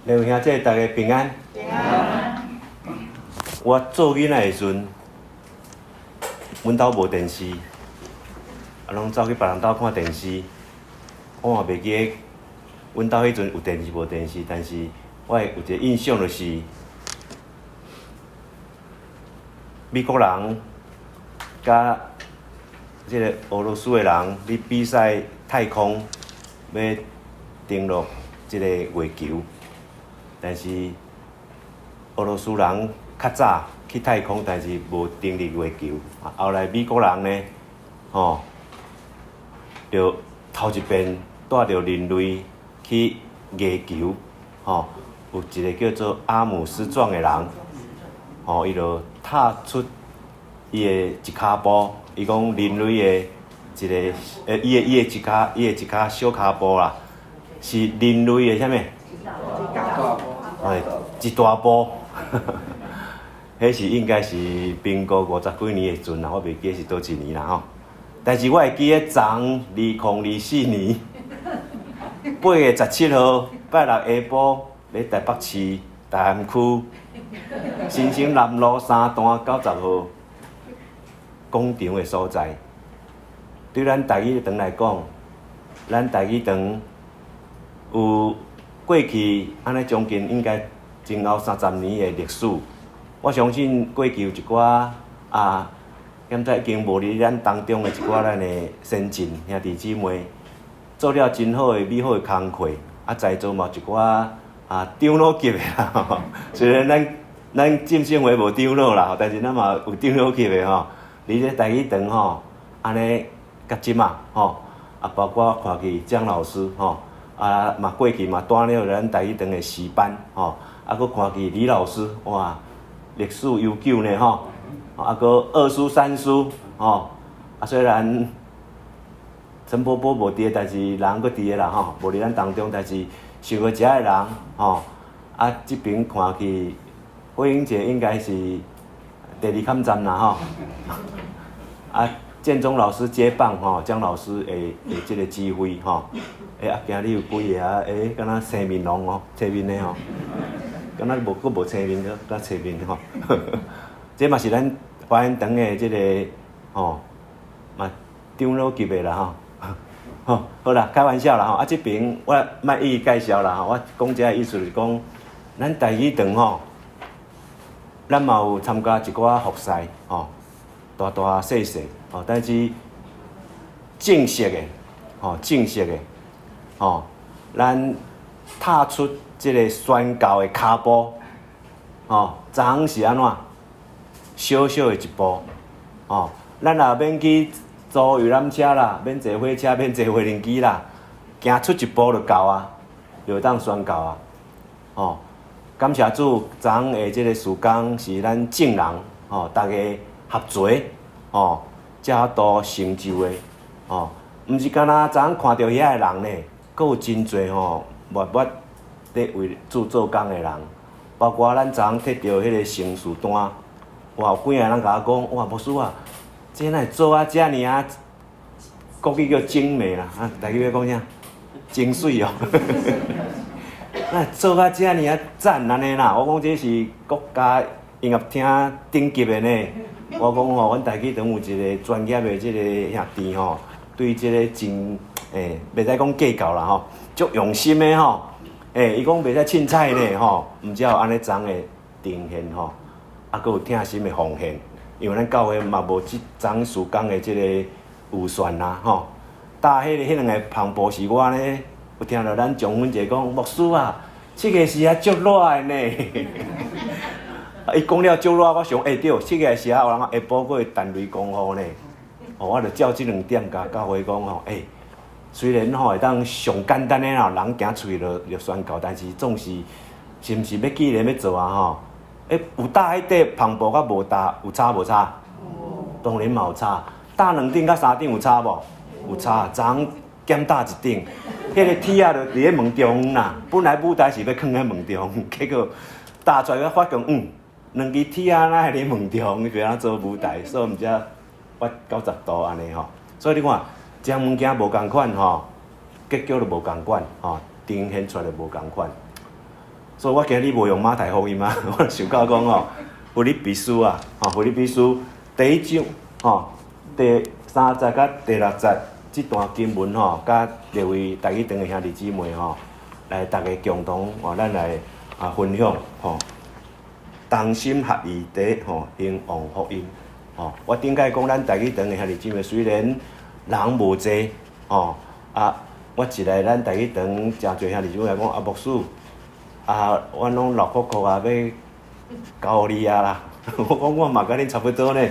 两位兄弟，大家平安。平安。我做囡仔的时阵，阮兜无电视，拢走去别人兜看电视。我嘛袂记得，阮兜迄阵有电视无电视，但是我有一个印象就是美国人甲即个俄罗斯的人咧比赛太空，要登陆即个月球。但是俄罗斯人较早去太空，但是无登陆月球。后来美国人呢，就头一遍带着人类去月球，有一个叫做阿姆斯壮的人，伊就踏出伊的一骹步，伊讲人类的一个，伊的一骹小骹步啦，是人类的啥物？一大步，迄是应该是民国50几年的阵啦，我袂记是倒一年啦吼。但是我会记得昨2024年8月17号拜六下晡，伫台北市大安区新生南路3段90号广场的所在。对咱台语堂来讲，咱台语堂有过去安尼将近应该前后30年的历史。我相信过去有一寡现在已经无伫咱当中的一寡咱的先进兄弟姊妹，做了真好的美好的工课。在座嘛有一寡长老级的啦，虽然咱浸信会无长老啦，但是咱嘛有长老级的吼。伫咧台语堂安尼甲即嘛包括看去蒋老师嘛过去嘛带了咱台语堂的诗班佫看去李老师，哇，历史悠久呢佫二叔三叔虽然陈伯伯无伫，但是人佫伫个啦无伫咱当中，但是受过食的人即边看去火影节应该是第2坎站啦建中老师接棒江老师的即个指挥今日有几个敢若青面龙青面的敢若无青面甲青面这嘛是咱华严堂的即个嘛长老级的啦好啦，开玩笑啦即边我莫一一介绍啦我讲这个意思就是讲，咱台语堂咱嘛有参加一寡复赛大大细细但是正式的咱踏出即个宣教的骹步昨昏是安怎？小小的一步咱也免去租游览车啦，免坐火车，免坐无人机啦，行出一步就够啊，就当宣教啊感谢主，昨昏的即个事工是咱众人大家合作才都成就的毋是干那昨昏看到遐个人呢，佫有真侪默默咧为主做工的人，包括咱昨昏摕到迄个成事单，哇，有几个人甲我讲，哇，牧师啊，这哪会做遮尔国语叫精美啦，台语要讲啥？精水那做遮尔赞安尼啦，我讲这是国家音乐厅顶级的呢。我讲阮台语堂有一个专业的即个兄弟对即个真袂使讲计较啦足用心的伊讲袂使凊彩呢毋只有安尼昨的呈现佫有疼心的奉献，因为咱教会嘛无即昨事工的即个预算啦搭迄两个篷布是我呢，有听到咱蒋文杰讲，牧师啊，这个是足热的呢。伊讲了足热，我想对，这个是有人下晡佫会单雷公雨呢。我就照即2点甲教会讲虽然会当上简单的人行出去就宣告，但是总是是毋是要纪念要做有搭迄块篷布甲无搭有差无差？当然嘛有差。搭2顶甲3顶有差无？有差。昨昏减搭1顶，迄个铁就伫咧门中啦。本来舞台是要囥咧门中，结果搭出来发觉2支铁哪会伫门中，你袂晓做舞台，所以毋则挖90度安尼所以你看，将物件无共款结果就无共款呈现出来就无共款。所以我今日无用马太福音啊，我想到讲吼，腓立比书啊，腓立比书第1章第30甲第60这段经文甲各位台语堂的兄弟姊妹来大家共同咱来分享同心合意地兴旺福音我顶解讲咱台语堂的兄弟姊妹虽然人无济我一来咱台语堂真侪兄弟姊妹来讲牧师阮拢6块块要交你啦。我讲我嘛甲恁差不多呢。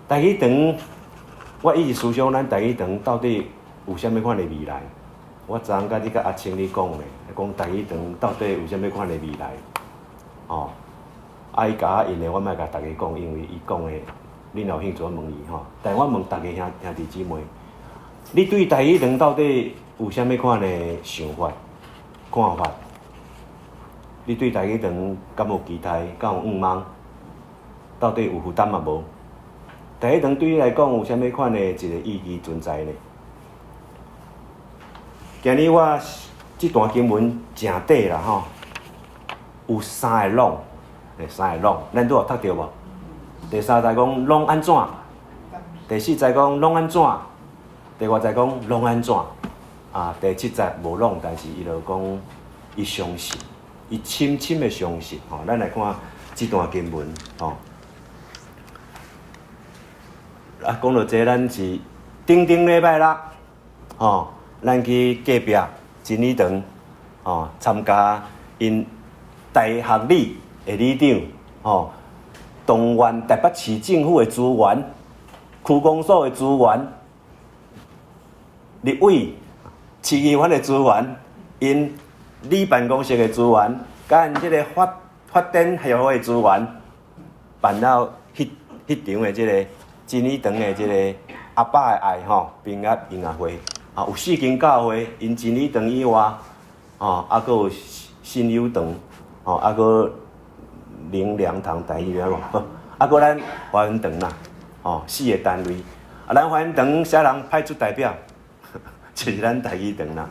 台语堂，我一直思想咱台语堂到底有啥物款的未来？我昨昏甲你甲阿青你讲咧，讲台语堂到底有啥物款的未来？伊甲我应的，我莫甲大家讲，因为伊讲的，恁有兴趣问伊但我问大家兄弟姊妹，你对台语堂到底有啥物款的想法、看法？你对台语堂敢有期待？敢有愿望？到底有负担嘛无？台语堂对你来讲有啥物款的一个意义存在呢？今日我这段经文正短啦有3个拢，3个拢，咱都有读到无？第3节讲拢安怎？第4节讲拢安怎？第5节讲拢安怎？第7节无拢，但是伊就讲伊相信，伊深深的相信咱来看这段经文讲到这，咱是顶礼拜六咱去隔壁真理堂参加因大学理的理长动员台北市政府的资源、区公所的资源、立委、市议员的资源、因理办公室的资源，甲因即个发展协会的资源，办了迄场的即个真理堂的即个阿爸的爱平安音乐会有4间教会，因真理堂以外还佫有新友堂还佫灵粮堂台语无还佫咱华文堂啦4个单位咱华文堂啥人派出代表就是咱台语堂啦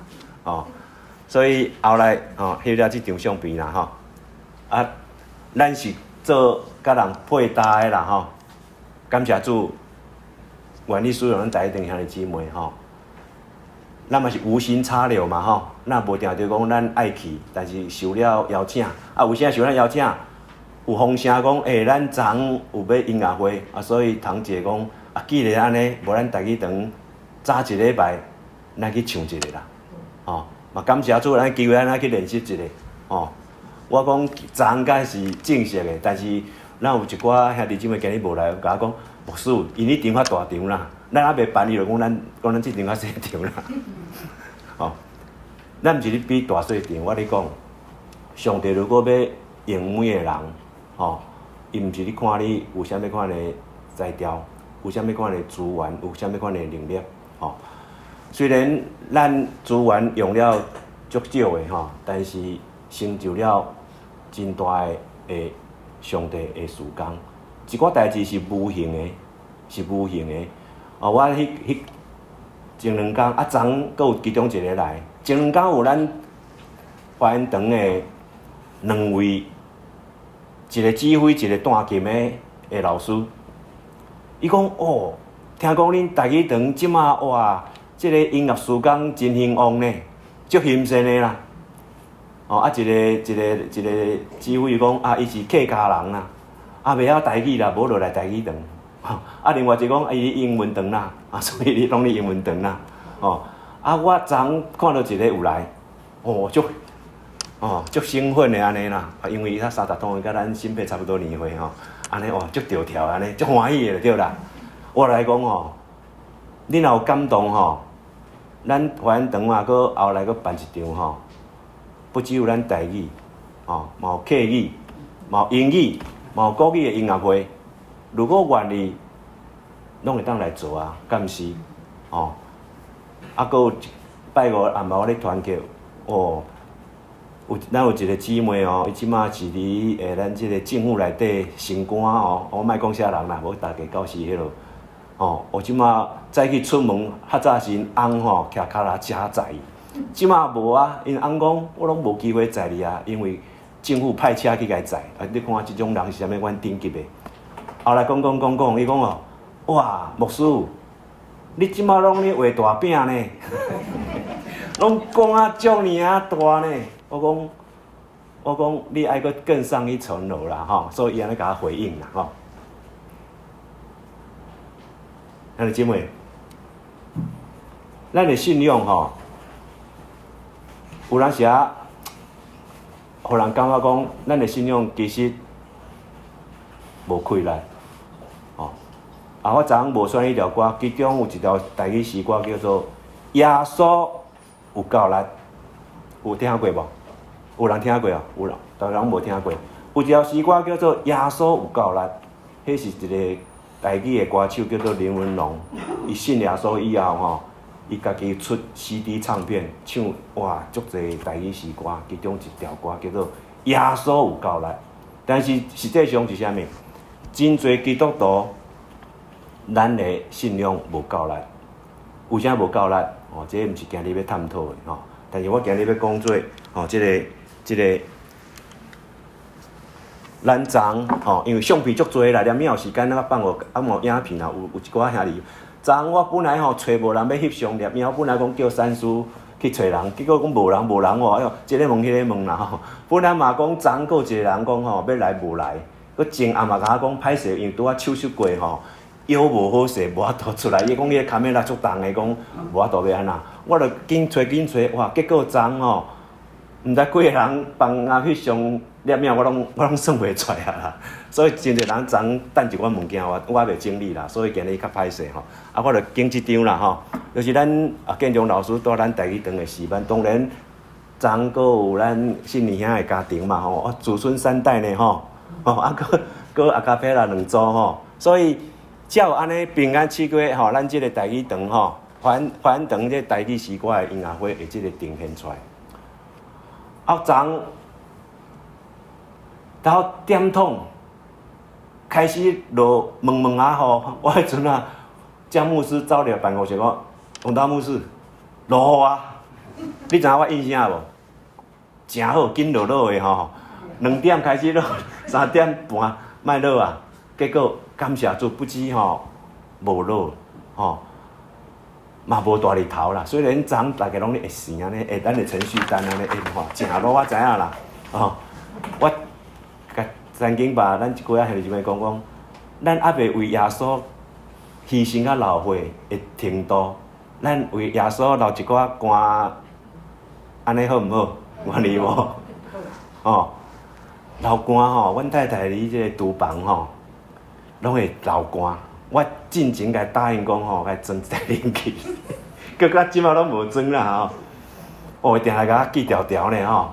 所以后来翕了这张相片啦咱是做甲人配搭的啦感谢主，愿意使用咱台语堂兄弟姊妹咱嘛是无心插柳嘛咱无定着讲咱爱去，但是受了邀请为啥受咱邀请？有风声讲咱昨有要音乐会所以堂姐讲既然安尼，无咱台语堂早1礼拜咱去唱一个啦嘛感谢主，咱机会咱去练习一个我讲昨昏敢是正式的，但是咱有一寡兄弟姊妹今日无来，甲我讲牧师，因你场较大场啦，咱还袂办，伊就讲咱这场较小场啦。咱毋是咧比大细场，我咧讲，上帝如果要用每个人，伊毋是咧看你有啥物款的才调，有啥物款的资源，有啥物款的能力，虽然咱资源用了足少的但是成就了真大的上帝的事工。一寡代志是无形的，我前2天昨昏佫有其中一个来，前2天有咱华恩堂的2位，一个指挥，一个弹琴的老师。伊讲听讲恁台语堂即马即个音乐事工真兴旺呢，足兴盛的啦。一个指挥讲伊是客家人啦。袂晓台语啦，无就来台语堂。另外一个讲伊英文堂啦，所以你拢咧英文堂啦。我昨昏看到一个有来，足兴奋的安尼啦，因为他三十通甲咱新配差不多年岁安尼足条条安尼，足欢喜的对啦。我来讲恁若有感动咱华恩堂佫后来佫办一场不只有咱台语嘛有客语，嘛有英语。嘛有国语的音乐会，如果愿意，拢会当来做敢毋是？佫有拜五暗晡我咧团契，咱有一个姊妹伊即马是伫咱即个政府内底升官我莫讲啥人啦，无大家到时迄落即马早起出门，较早时因翁徛骹拉车载伊，即马无啊，因翁讲我拢无机会载你啊，因为政府派车去甲伊载。啊，你看即种人是啥物阮顶级的？后来讲，伊讲哦，哇，牧师，你即马拢咧画大饼呢，拢讲啊遮尔啊大呢。我讲你爱搁更上一层楼啦吼，所以伊安尼甲我回应啦吼。兄弟姐妹，咱的信仰吼，有当时啊，互人感觉讲，咱的信仰其实无亏力。吼，我昨昏无选迄条歌，其中有一条台语诗歌叫做《耶稣有够力》，有听过无？有人听过啊？有人，大家拢无听过。有一条诗歌叫做《耶稣有够力》，迄是一个台语的歌手叫做林文龙。伊信耶稣以后吼，伊家己出 CD 唱片，唱哇足侪台语诗歌，其中一条歌叫做《耶稣有够力》。但是实际上是啥物？真侪基督徒，咱的信仰无够力。为啥无够力？哦，这毋是今日要探讨的吼。但是我今日要讲做吼，这个，咱昨吼，因为相片足多啦，连秒时间放无影片啊，有一寡兄弟。昨昏我本来吼找无人要翕相摄影，我本来讲叫三叔去找人，结果讲无人哦，哎哟，这个问迄个问啦吼。本来嘛讲昨昏有一个人讲吼要来无来，佮前暗嘛甲我讲歹势，因为拄仔手术过吼，腰无好势，无法度出来。伊讲伊个卡面拉足重的，讲无法度要安那，我著紧找，哇！结果昨昏吼。毋知几个人帮我翕相摄影，我拢算袂出来啦。所以真侪人昨昏等一寡物件，我袂整理啦，所以今日较歹势吼。我著经即张啦吼，就是咱建中老师带咱台语堂的示范。当然，昨昏阁有咱信年兄的家庭嘛吼，祖孙3代呢吼，阁阿卡贝拉2组吼，所以才有安尼平安试过吼，咱即个台语堂吼，环堂这台语诗歌的音乐会会即个呈现出来。昨昏到点钟开始落问啊吼，我迄阵啊，江牧师走入办公室讲，洪大牧师落雨啊，你知影我印象无？真好，紧落的吼，2点开始落，3点半卖落啊，结果感谢主不止吼无落吼。嘛无大日头啦，虽然昨昏大家拢咧会生安尼，咱的程序单安尼吼，真落我知影啦，我甲曾经把咱一几仔兄弟姊妹讲，咱还袂为耶稣牺牲到流血的程度，咱为耶稣流一寡汗，安尼好毋好？愿意无？流汗吼，阮太太伫即个厨房吼，拢会流汗。我进前甲答应讲吼，甲装一台冷气，结果即马拢无装啦吼。定下甲我记条条呢吼。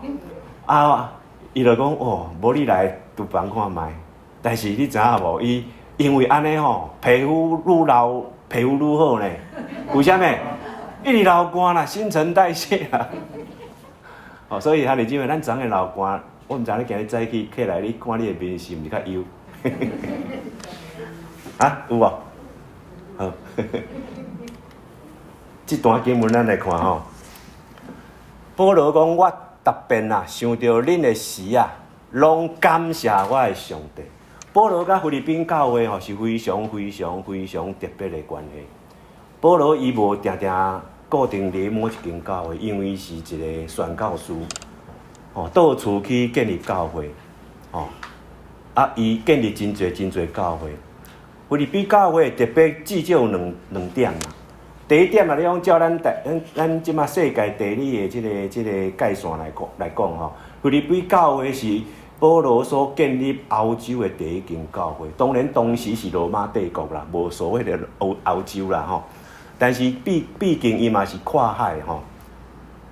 伊就讲无你来厨房看卖。但是你知影无？伊因为安尼吼，皮肤愈老，皮肤愈好呢。为虾米？一直流汗啦，新陈代谢啦。所以兄弟姊妹，咱昨下流汗，我毋知你今日早起起来，你看你的面是毋是较油？有无？好，这段经文咱来看吼。保罗讲：我特别想到恁的时拢感谢我的上帝。保罗甲菲律宾教会吼是非常特别的关系。保罗伊无定定固定伫某一间教会，因为是一个宣教师，到处去建立教会，伊建立真侪教会。菲律宾教会特别至少有两点啦。第一点啦，你讲照咱即马世界地理的即个界线来讲吼，菲律宾教会是保罗所建立欧洲的第一间教会。当然当时是罗马帝国啦，无所谓的欧洲啦吼。但是毕竟伊嘛是跨海吼。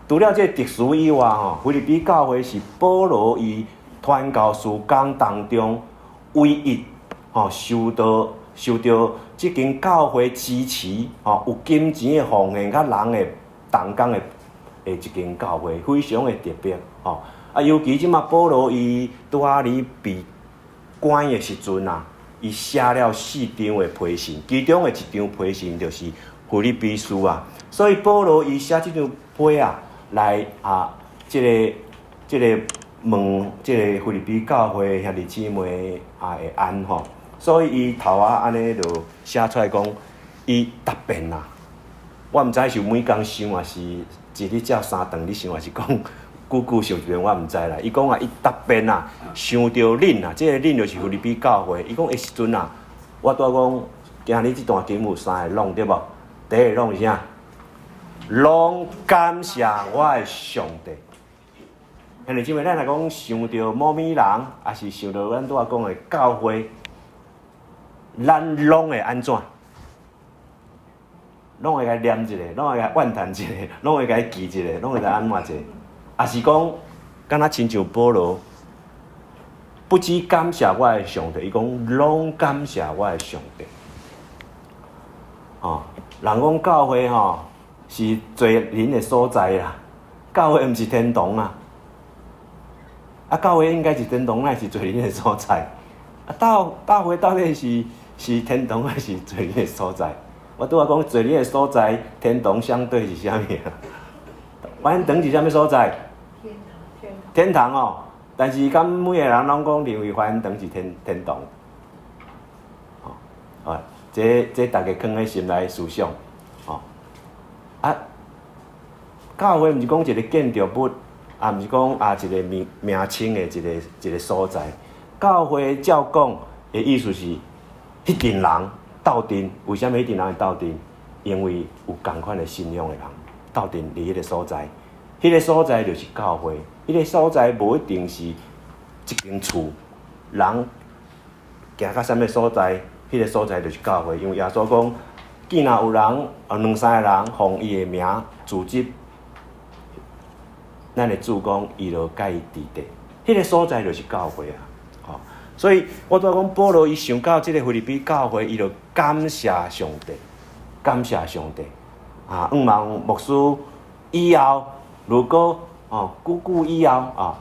除了这特殊以外吼，菲律宾教会是保罗伊传教事工当中唯一受到即间教会支持有金钱的奉献甲人的同工的一间教会，非常的特别尤其即马保罗伊拄仔哩被关的时阵伊写了4张的批信，其中的一张批信就是腓立比书所以保罗伊写即张批来即个问即个菲律宾教会兄弟姊妹会安吼，所以伊头安尼就写出来讲，伊答辩啦。我毋知是每工想还是一日照3顿你想，还是讲久想一遍，我毋知啦。伊讲伊答辩想到恁即个恁就是菲律宾教会。伊讲迄时阵我拄讲，今日即段经有3个拢对无？第一个拢是啥？拢感谢我的上帝。兄弟姊妹，咱若讲想到某物人，还是想到咱拄仔讲的教会，咱拢会安怎？拢会甲念一下，拢会甲怨叹一下，拢会甲记一下，拢会甲安怎一下？也是讲，敢若亲像保罗，不只感谢我的上帝，伊讲拢感谢我的上帝。人讲教会是罪人的所在啦，教会毋是天堂啊。教会应该是天堂，乃是罪人的所在。教会到底是天堂还是罪人的所在？我拄仔讲罪人的所在，天堂相对是啥物啊？反正是啥物所在？天堂但是敢每个人拢讲认为反正是天堂。这大家放在心内思想。教会毋是讲一个建筑物，毋是讲一个名称的一个所在。教会照讲的意思是，迄群人斗阵。为什么迄群人会斗阵？因为有同款的信仰的人斗阵伫迄个所在。迄个所在就是教会。迄个所在无一定是一间厝，人行到啥物所在，迄个所在就是教会。因为耶稣讲，既然有人2-3个人奉伊的名组织，咱的主讲伊就甲伊伫地。迄个所在就是教会啊！所以我拄仔讲保罗伊想到即个菲律宾教会，伊就感谢上帝，感谢上帝。毋望牧师以后，如果久以后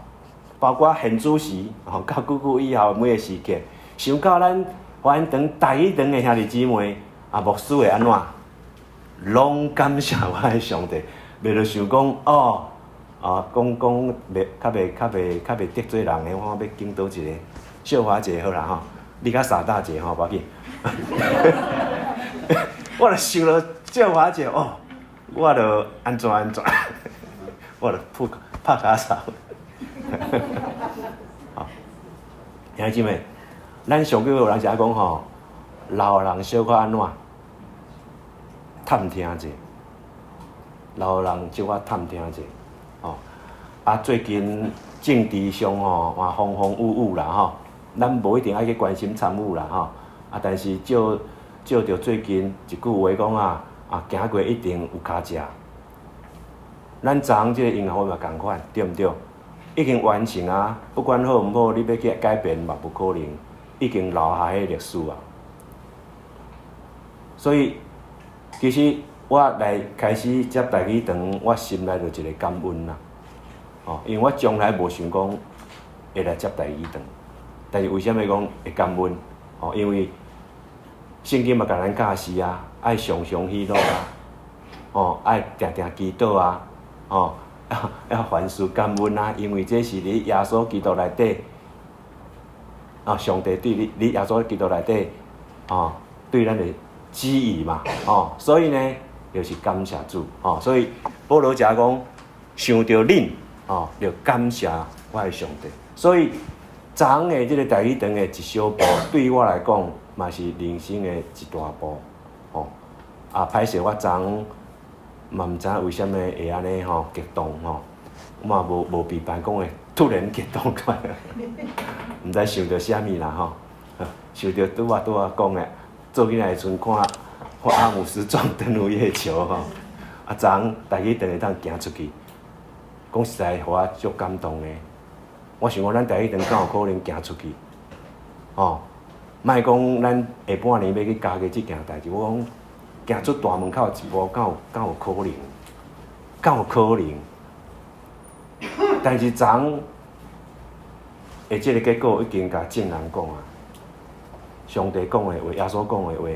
包括现主时到久以后每个时刻，想到咱华恩堂台语堂的兄弟姊妹牧师会安怎？拢感谢我的上帝，袂着想讲讲袂较袂得罪人的，我要敬倒一个笑话者好啦你较傻大者无要紧。我著想了笑话者我著安怎，我著拍骹手。兄弟姊妹，咱上句有人是讲老人小可安怎？探听者，老人小可探听者。最近政治上风风雨雨啦咱无一定爱去关心参与啦但是照着最近一句话讲行过一定有卡食。咱昨即个英会嘛同款，对毋对？已经完成不管好毋好，你要去改变嘛无可能，已经留下迄历史所以其实我来开始接台语堂，我心内就一个感恩啦。因为我从来无想讲会来接台语堂，但是为什么讲会感恩？因为圣经嘛甲咱教示爱常常喜乐爱定定祈祷要凡事感恩因为这是你耶稣基督内底上帝对你耶稣基督内底对咱的旨意嘛所以呢，就是感谢主所以保罗讲想到恁就感谢我的上帝。所以昨的这个台语堂的一小步，对于我来讲嘛是人生的一大步歹势我昨嘛毋知为什么会安尼激动我嘛无比办讲的突然激动出来，毋知想到啥物啦想到拄仔讲的，做囡仔的时阵看阿姆斯壮登陆月球昨台语堂会当行出去。讲实在，互我足感动的。我想讲，咱台语堂敢有可能行出去？莫讲咱下半年要去加个即件代志。我讲行出大门口一步，敢有可能？敢有可能？但是昨即个结果已经甲证人讲上帝讲的话，耶稣讲的话，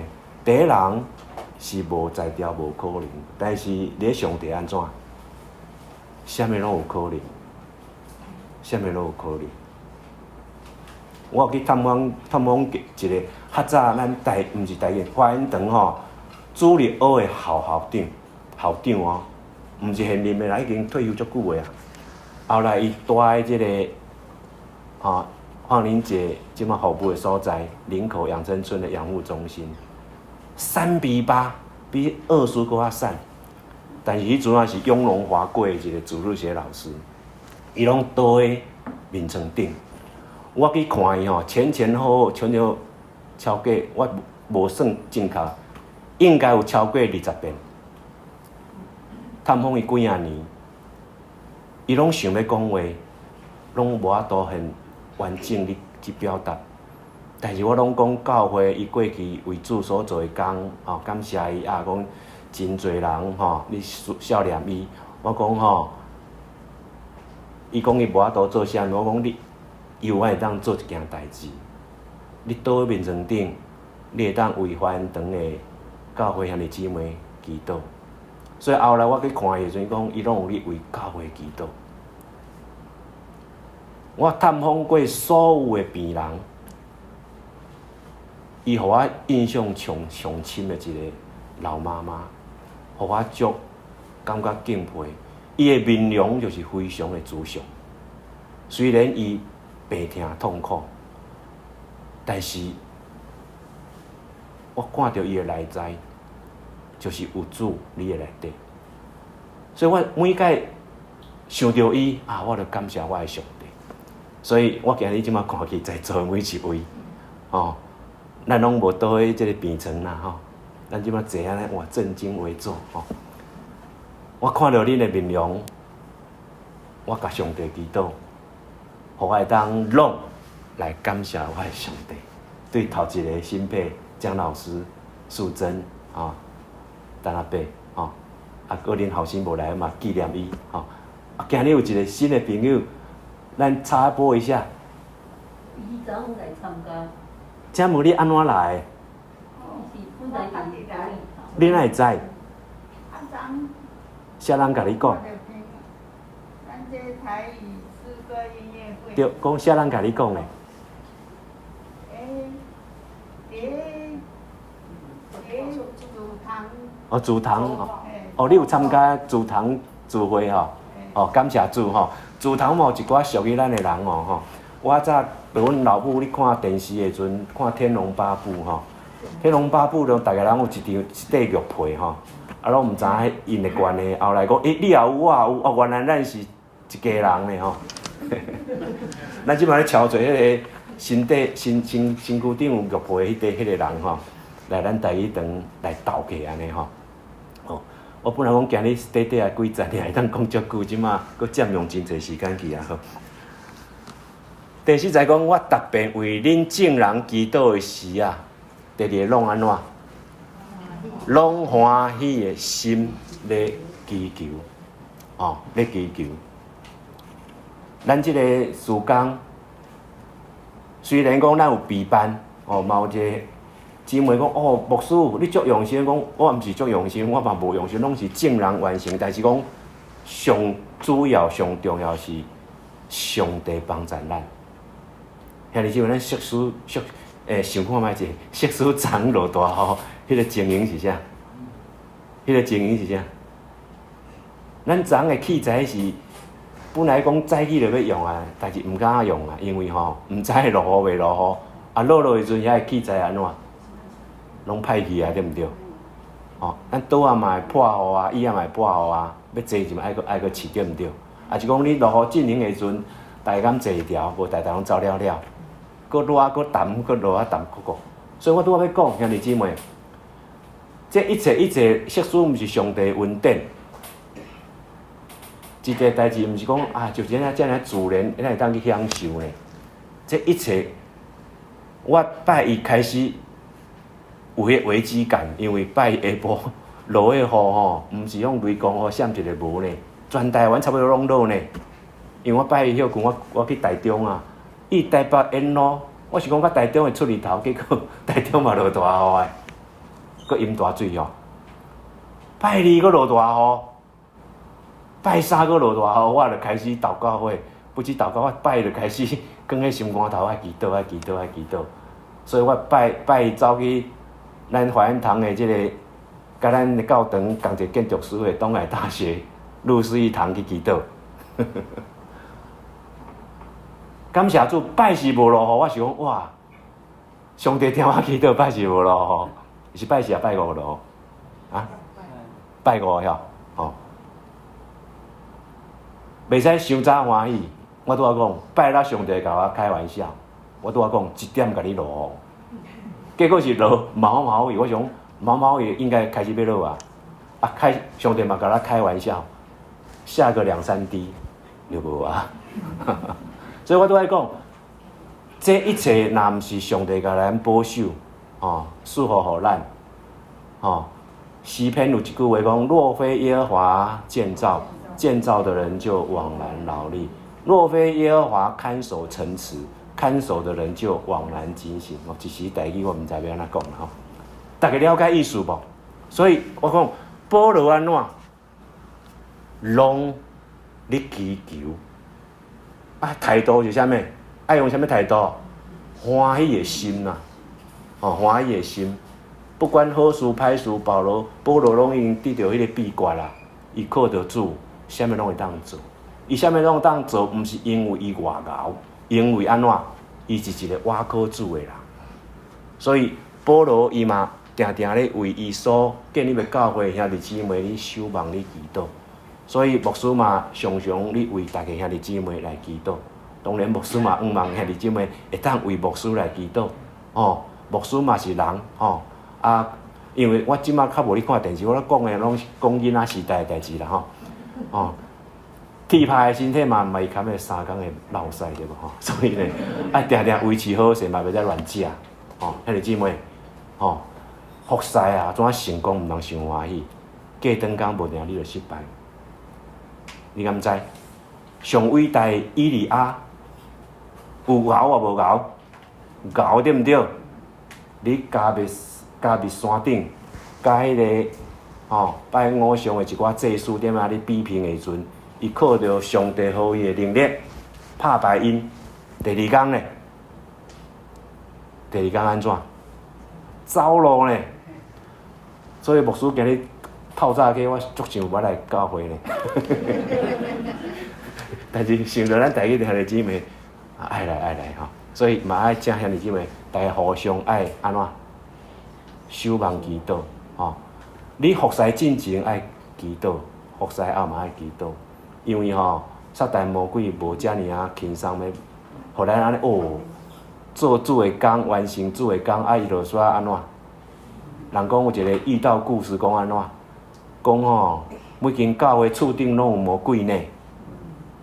第一人是无才调无可能，但是你上帝安怎？啥物拢有可能，啥物拢有可能。我有去探访一个较早咱毋是台语花园堂吼，主力学的校长哦，毋是现任的啦，已经退休足久的啊。后来伊带的即个放林姐即马服务的所在，林口养生村的养护中心，3:8，比二叔搁较瘦。但是迄阵啊是雍容华贵的一个主日学老师，伊拢倒喺面床顶。我去看伊吼，前后超过我无算正确，应该有超过20遍。探访伊几啊年，伊拢想要讲话，拢无法度很完整的去表达。但是我拢讲教会伊过去为主所做的工，感谢伊啊，讲真侪人你孝念伊。我讲伊讲伊无法度做啥，我讲你有法会当做一件代志。你倒喺面床顶，你会当为花园堂的教会兄弟姊妹祈祷。所以后来我去看伊时阵，讲伊拢有咧为教会祈祷。我探访过所有的病人，伊互我印象上深的一个老妈妈，互我足感觉敬佩。伊的面容就是非常的慈祥，虽然伊病痛痛苦，但是我看到伊的内在，就是有主你的内底。所以我每届想到伊我就感谢我的上帝。所以我今日即马看去在座每一位，咱拢无倒喺即个病床啦，咱即马坐安尼哇，正襟危坐，我看到恁的面容，我甲上帝祈祷，互我会当拢来感谢我的上帝。对头一个新配江老师、素贞陈阿伯个恁后生无来嘛，纪念伊今日有一个新的朋友，咱插播一下。伊昨昏来参加。请问你安怎来？是本来就是来。你哪会知？啥人甲你讲？咱这台语诗歌音乐会。对，讲啥人甲你讲的？主堂。你有参加主堂聚会感谢主主堂有一寡属于咱的人我早被阮老母咧看电视的时阵，看《天龙八部》天龙八部》就大家人有一块玉佩拢毋知影因的关系。后来讲，你也有我也有原来咱是一家人呢咱即摆咧敲做迄个身躯顶有玉佩迄个人来咱台语堂来斗客安尼我本来讲今日短短几十年会当讲足久，即马佫占用真侪时间去第四在讲，我特别为恁众人祈祷的时第二拢安怎？拢欢喜的心咧祈求，咧祈求。咱即个事工，虽然讲咱有备班，嘛有一个姊妹讲，牧师你足用心，讲我毋是足用心，我嘛无用心，拢是众人完成。但是讲上主要、上重要是上帝帮助咱。兄弟姊妹，咱俗事想看觅者，俗事长落大雨，迄个情形是啥？咱昨的器材是本来讲早起就要用但是毋敢用因为毋知会落雨袂落雨，落的时阵遐个器材安怎？拢歹去对毋对？咱桌嘛会破雨椅嘛会破雨要坐就爱搁饲对毋对？是讲你落雨进行的时阵，大家坐条，无大家拢走了了。搁热搁淡，搁落淡搁。所以我拄仔要讲，兄弟姊妹，这一切，俗事毋是上帝恩典。一个代志毋是讲就这样自然，咱会当去享受呢。这一切，我拜一开始有迄危机感，因为拜下晡落的雨毋是用雷公闪一个无呢，全台湾差不多拢落呢。因为我拜迄群，我去台中伊台北沿路，我是讲到台中会出日头，结果台中嘛落大雨搁淹大水拜二搁落大雨，拜3个落大雨，我就开始祷告会，不止祷告，我拜就开始放喺心肝头，爱祈祷，爱祈祷，爱祈祷。所以我拜走去咱华恩堂的这个，甲咱的教堂同一个建筑师的东海大学路思义堂去祈祷。感谢主，拜是无落雨，我想讲哇，上帝听我祈祷，拜是无落雨，是拜4啊拜5落雨啊？拜5吼，吼，袂使伤早欢喜。我拄仔讲，拜了上帝甲我开玩笑，我拄仔讲1点甲你落雨，结果是落毛毛雨。我想毛毛雨应该开始要落啊，上帝嘛甲咱开玩笑，下个2-3滴就无啊。所以我都爱讲，这一切若毋是上帝甲咱保守，赐福互咱，诗篇有一句话讲：若非耶和华建造，建造的人就枉然劳力；若非耶和华看守城池，看守的人就枉然警醒。一时台语我毋知要安怎讲啦，大家了解意思无？所以我讲，保罗安怎，拢咧祈求。态度是啥物？爱用啥物态度？欢喜的心呐，欢喜的心。不管好事歹事，保罗拢已经得到迄个秘诀啦。伊靠着主，啥物拢会当做。伊啥物拢会当做，毋是因为伊外敖，因为安怎？伊是一个倚靠主的人。所以保罗伊嘛定定咧为伊所建立的教会兄弟姊妹咧守望咧祈祷。所以牧师嘛常常咧为大家兄弟姊妹来祈祷。当然牧师嘛希望兄弟姊妹会当为牧师来祈祷。牧师嘛是人，因为我即马较无咧看电视，我咧讲的拢是讲囡仔时代的代志啦，铁拍的身体嘛，毋係冚迄3工的落屎对无？所以呢，爱定定维持好势，嘛袂使乱食。兄弟姊妹，服侍啊，怎啊成功毋通伤欢喜，过长工无定你就失败。你敢知？上伟大的以利亚有熬啊无熬？熬对毋对？你加入山顶，甲迄个拜偶像的一寡祭司点啊，你比拼的时阵，伊靠着上帝予伊的能力拍败因。第2工呢？第2工安怎？走路呢？所以牧师今日透早起，我足想要来教会呢。但是想到咱大家兄弟姊妹爱来吼，所以嘛爱请兄弟姊妹大家互相爱安怎守望祈祷你服侍进前爱祈祷，服侍后嘛爱祈祷，因为撒旦魔鬼无遮尔啊轻松要，互咱安尼做主的工，完成主的工，伊就煞安怎？人讲有一个遇到故事，讲安怎？讲每间教会厝顶拢有魔鬼呢，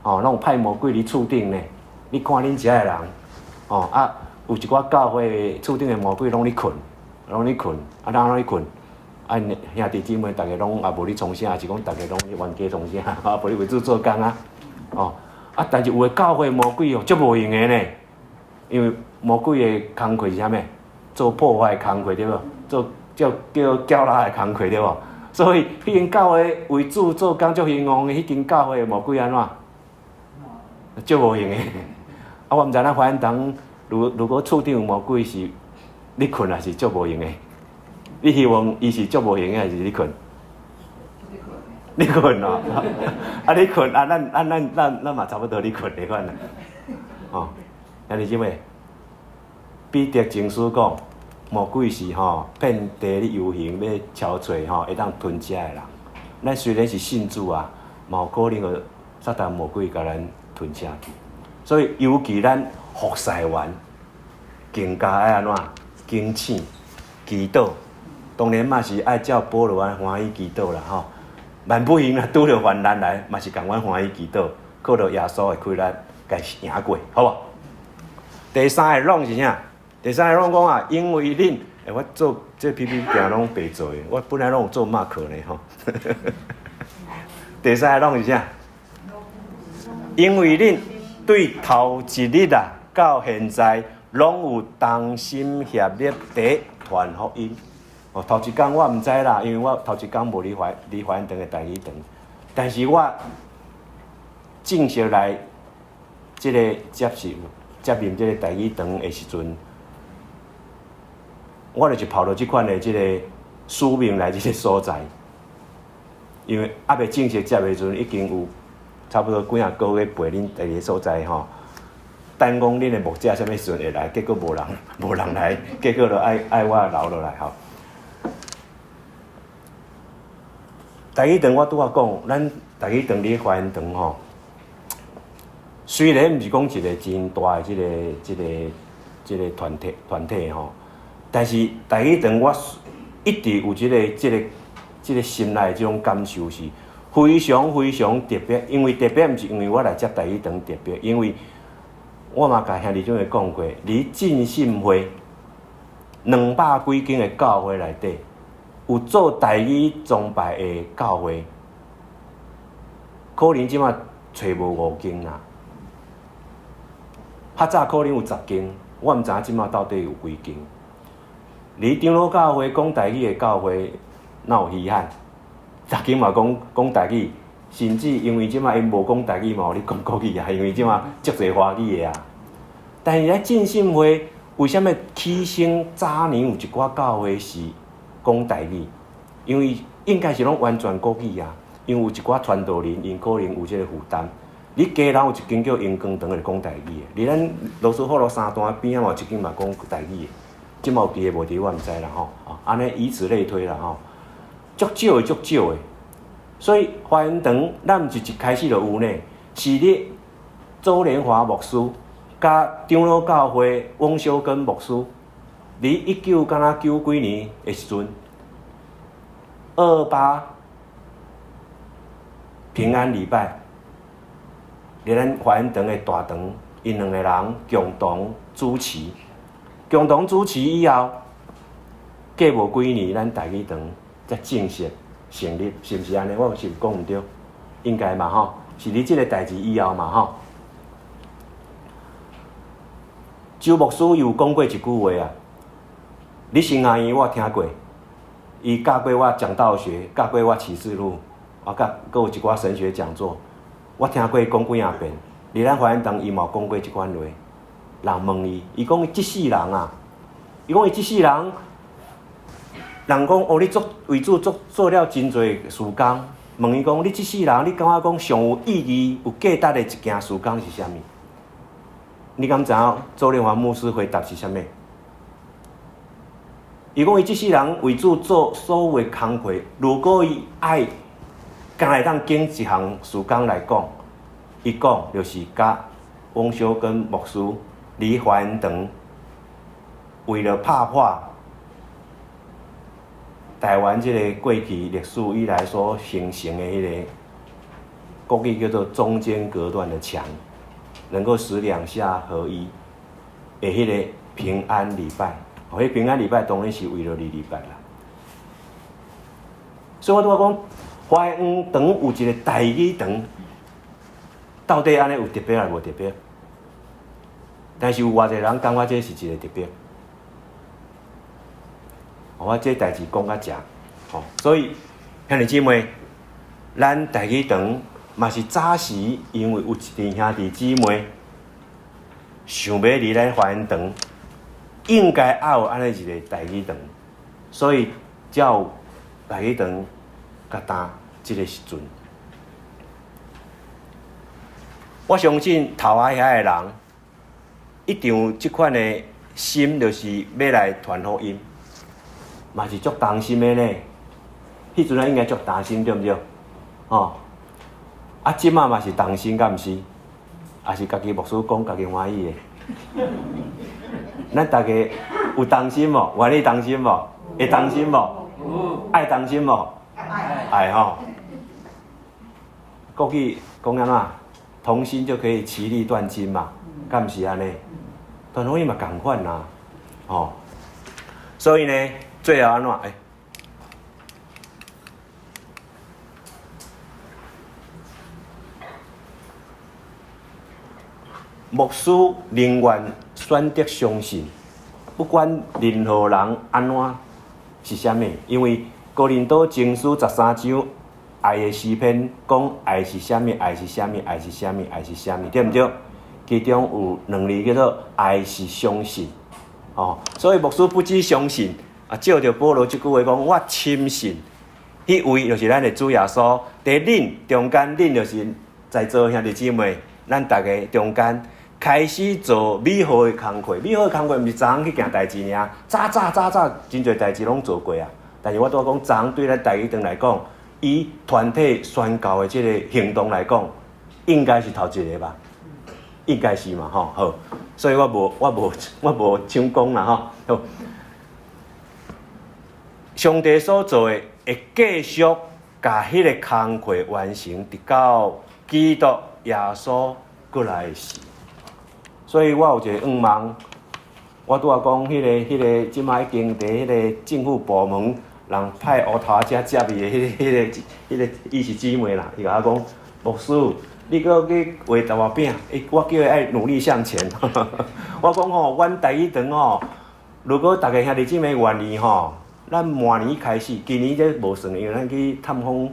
拢有派魔鬼伫厝顶呢。你看恁遮的人，有一寡教会厝顶的魔鬼拢咧困，咱安怎咧困？兄弟姊妹，大家拢也无咧创啥，是讲大家拢咧冤家创啥，无咧为主做工啊。但是有的教会魔鬼足无用的呢，因为魔鬼的工课是啥物？做破坏的工课对无？做叫搅拉的工课对无？所以迄间教会为主做工足兴旺的，迄间教会的魔鬼安怎？足无用的。我毋知咱华恩堂如果厝顶有魔鬼是你困还是足无用的？你希望伊是足无用的还是你困？你困哦，你困咱嘛差不多你困的款啦。兄弟姊妹，彼得前书讲，魔鬼是遍地咧游行，要敲找会当吞食的人。咱虽然是信主啊，嘛有可能个撒旦魔鬼甲咱吞下去。所以尤其咱服侍完，更加爱安怎？警醒、祈祷。当然嘛是爱照保罗安欢喜祈祷啦万不幸啦，拄着患难来，嘛是共阮欢喜祈祷，靠着耶稣的开力，甲赢过，好无？第3个拢是啥？第3个拢讲啊，因为恁，我做这 PPT 定拢白做的，我本来拢有做 mark 呢第3个拢是啥？因为恁对头一日到现在，拢有同心协力地传福音。头一工我毋知啦，因为我头一工无离怀恩堂的大礼堂，但是我正式来即个接任即个台语堂的时阵，我就是跑到即款的即个使命来即个所在，因为还未正式接的时阵，已经有差不多几啊个月陪恁第二个所在吼。等讲恁的牧者啥物时阵会来，结果无人来，结果就爱我留落来吼。台语堂我拄仔讲，咱台语堂伫花园堂吼，虽然毋是讲一个真大的即个团体吼，但是台语堂我一直有即个心内即种感受是非常非常特别，因为特别毋是因为我来接台语堂特别，因为我嘛甲兄弟姊妹讲过，伫浸信会200几间的教会内底。有做台语崇拜的教会，可能即马找无5间啦。较早可能有10间，我毋知影即马到底有几间。离长老教会讲台语的教会，哪有稀罕？逐间嘛讲台语，甚至因为即马因无讲台语嘛，有咧讲国语啊，因为即马足侪华语的啊。但是咧浸信会，为什么起先早年有一寡教会是？讲台语，因为应该是拢完全国语啊。因为有一寡传道人，因可能有即个负担。你家人有一间叫英光堂，是讲台语的。伫咱罗斯福路三段边仔嘛，有一间嘛讲台语的。即嘛有伫个无伫我毋知啦吼。安尼以此类推啦吼。足少的。所以花园堂，咱毋是一开始就有呢，是咧周连华牧师甲长老教会汪修根牧师。伫1990几年的时阵，28平安礼拜，伫咱花园堂的大堂，因2个人共同主持。共同主持以后，过无几年，咱台语堂才正式成立，是毋是安尼？我是讲毋对，应该嘛吼，是伫即个代志以后嘛吼。周牧师有讲过一句话啊。你新阿姨我听过，伊教过我讲道学，教过我启示录，佮有一寡神学讲座，我听过伊讲几啊遍。伫咱花园堂伊嘛讲过一款话，人问伊讲伊即世人啊，伊讲伊即世人，人讲哦，你为主做了真侪事工，问伊讲你即世人，你感觉讲上有意义、有价值的一件事工是啥物？你敢知影周连华牧师回答是啥物？伊讲伊即世人为主做所有的工课，如果伊爱敢会当拣一项事工来讲，伊讲就是甲汪修根牧师离花园堂，为了拍破台湾即个过去历史以来所形成的迄个国语叫做中间隔断的墙，能够使两下合一的迄个平安礼拜。迄平安礼拜当然是为了2礼拜啦，所以我拄仔讲花园堂有一个台语堂，到底安尼有特别还是无特别？但是有偌侪人感觉这是一个特别，我这代志讲较正，所以兄弟姊妹，咱台语堂嘛是早时因为有一群兄弟姊妹想要离咱花园堂。应该也有安尼一个台语堂，所以才有台语堂甲担即个时阵。我相信头下遐个人一定有即款的心，就是要来传福音，嘛是足担心的呢。迄阵应该足担心，对毋对？即马嘛是担心，敢毋是？也是家己牧师讲，家己欢喜的。咱大家有担心无？愿意担心无？会担心无？爱担心无？爱吼。国语讲安怎？同心就可以其利断金嘛，敢毋是安尼？传福音嘛共款啦，所以呢，最后安怎？牧师宁愿选择相信，不管任何人安怎是啥物，因为哥林多前书13章爱的诗篇，讲爱是啥物，爱是啥物，爱是啥物，爱是啥物，对毋对？其中有2字叫做爱是相信。哦，所以牧师不只相信，照着保罗即句话讲，我深信，迄位就是咱的主耶稣。伫恁中间，恁就是在座兄弟姊妹，咱大家中间开始做美好的工课。美好的工课毋是昨昏去行代志尔，早真侪代志拢做过啊。但是我拄讲，昨昏对咱台语堂来讲，以团体宣教的即个行动来讲，应该是头一个吧？应该是嘛，吼好。所以我无抢讲啦，吼好。上帝所做的会继续甲迄个工课完成，直到基督耶稣过来的时。所以我有一个愿望，我拄仔讲迄个，即摆已经伫迄个政府部门人派乌头仔接伊的迄个伊是姊妹啦，伊甲我讲，牧师，你搁去画豆仔饼，我叫伊爱努力向前。我讲吼，阮台语堂吼，如果大家兄弟姊妹愿意吼，咱明年开始，今年这无算，因为咱去探访。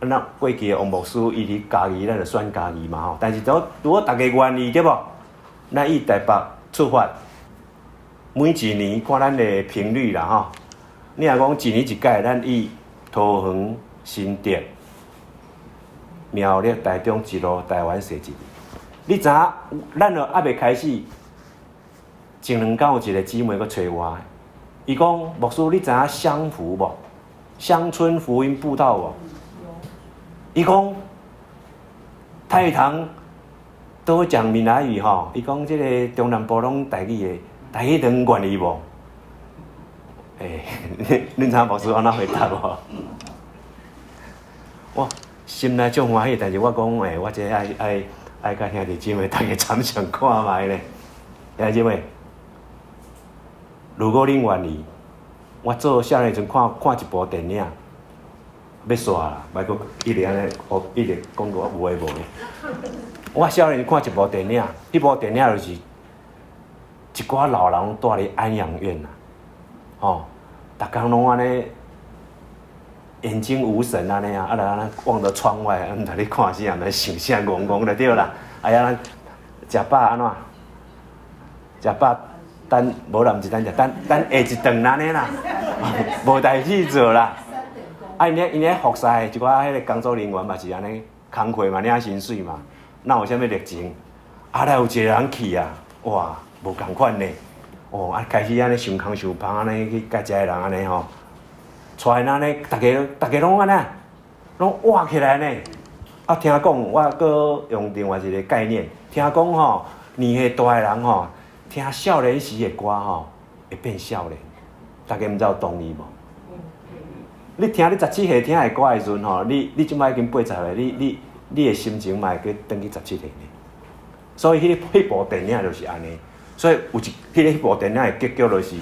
咱过去的王牧师，伊伫嘉义，咱就选嘉义嘛吼。但是如果大家愿意，对无？咱以台北出发，每一年看咱的频率啦吼。你若讲一年一届，咱以桃园、新竹、苗栗、台中一路台湾踅一日。你知影？咱就还未开始，前2天有一个姊妹搁找我，伊讲牧师，你知影乡福无？乡村福音布道无？伊讲太堂都会讲闽南语吼，伊讲即个中南部拢台语的，台语堂愿意无？恁知牧师安怎回答无？我心内足欢喜，但是我讲我这爱甲兄弟姊妹大家参详看卖咧，兄弟姊妹，如果恁愿意，我做少年时阵看一部电影。要煞啦，莫阁一直安尼，一直讲个有诶无诶。我少年看一部电影，迄部电影就是一寡老人住伫安养院啦，吼，逐工拢安尼眼睛无神安尼啊，就安尼望着窗外，毋知咧看啥，毋知想啥，戆戆就对啦。哎呀，食饱安怎？食饱等无啦，毋是等食，等下一顿安尼啦，无代志做啦。因咧服侍一寡迄个工作人员嘛是安尼，工课嘛领薪水嘛，哪有啥物热情？来有一个人去啊，哇，无共款呢。开始安尼想空想芳安尼去甲遮个人安尼吼，带因安尼，大家拢安尼，拢活起来呢。听讲我搁用另外一个概念，听讲吼，年岁大个人吼，听少年时的歌吼，会变少年。大家毋知有同意无？你听你17岁听的歌的时阵吼，你即摆已经80岁，你的心情嘛会转去17岁呢。所以迄部电影就是安尼。所以有迄部电影的结局就是，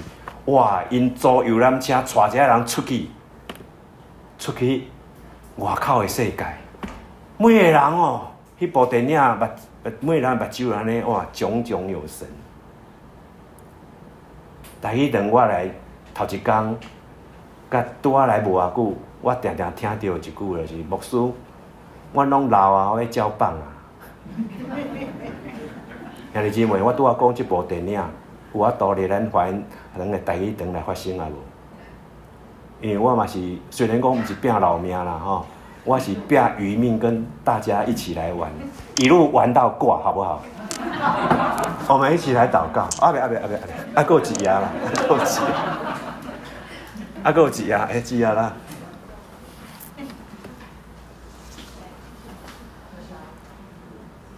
哇！因租游览车带一个人出去外口的世界。每个人哦，迄部电影每个人目睭安尼哇，炯炯有神。台语堂我来头一工。甲拄仔来无偌久，我常常听到一句就是牧师，阮拢老啊，我要照放啊。兄弟姊妹，我拄仔讲即部电影，有法度伫咱华人的台语堂来发生啊无？因为我嘛是虽然讲毋是拼老命啦吼，我是拼余命，跟大家一起来玩，一路玩到挂，好不好？我们一起来祷告。还有一页啦，还有一页。还有一啊，一啊啦。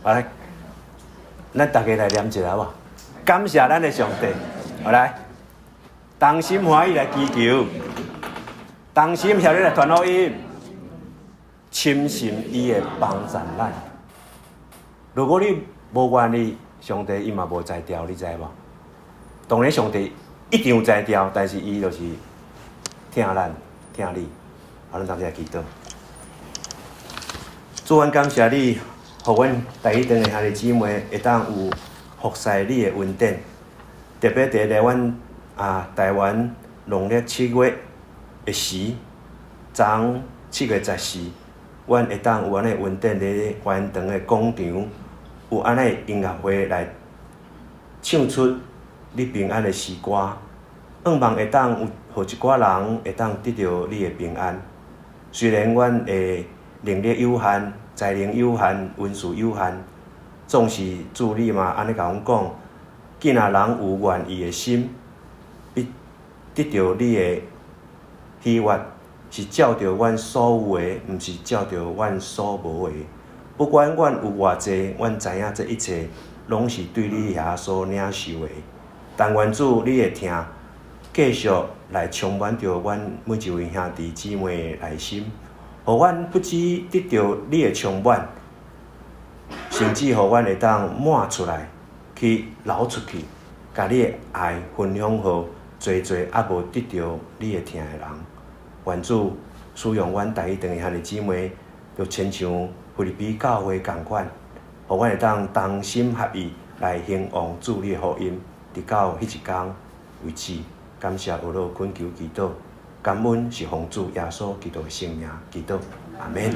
来，咱大家来念一下好无？感谢咱的上帝，好来，同心欢喜来祈求，同心协力来传福音，深信伊会帮助咱。如果你无愿意，上帝伊嘛无在调，你知无？当然上帝一定有在调，但是伊就是。听咱，听你，咱同齐来祈祷。主，阮感谢你，互阮台语堂的兄弟姊妹会当有服侍你的恩典，特别伫咧阮台湾农历7月的时，昨7月14，阮会当有安尼稳定伫花园堂的广场，有安尼音乐会来唱出你平安的诗歌，盼望会当有互一寡人会当得到你的平安。虽然阮的能力有限、才能有限、温数有限，总是主你嘛安尼甲阮讲，既然人有愿意的心，你得到你的喜悦，是照着阮所有的，毋是照着阮所无的。不管阮有偌济，阮知影这一切拢是对你遐所领受的。但愿主你会听，继续来充满着阮每一位兄弟姊妹的内心，互阮不止得到你的充满，甚至互阮会当满出来，去流出去，甲你的爱分享予侪侪还无得到你的听的人。愿主使用阮台语堂的兄弟姊妹，就亲像腓立比教会共款，互阮会当同心合意来兴旺主你的福音，直到迄一天为止。感谢有罗恳求祈祷，感恩是奉主耶稣基督的圣名祈祷，阿免。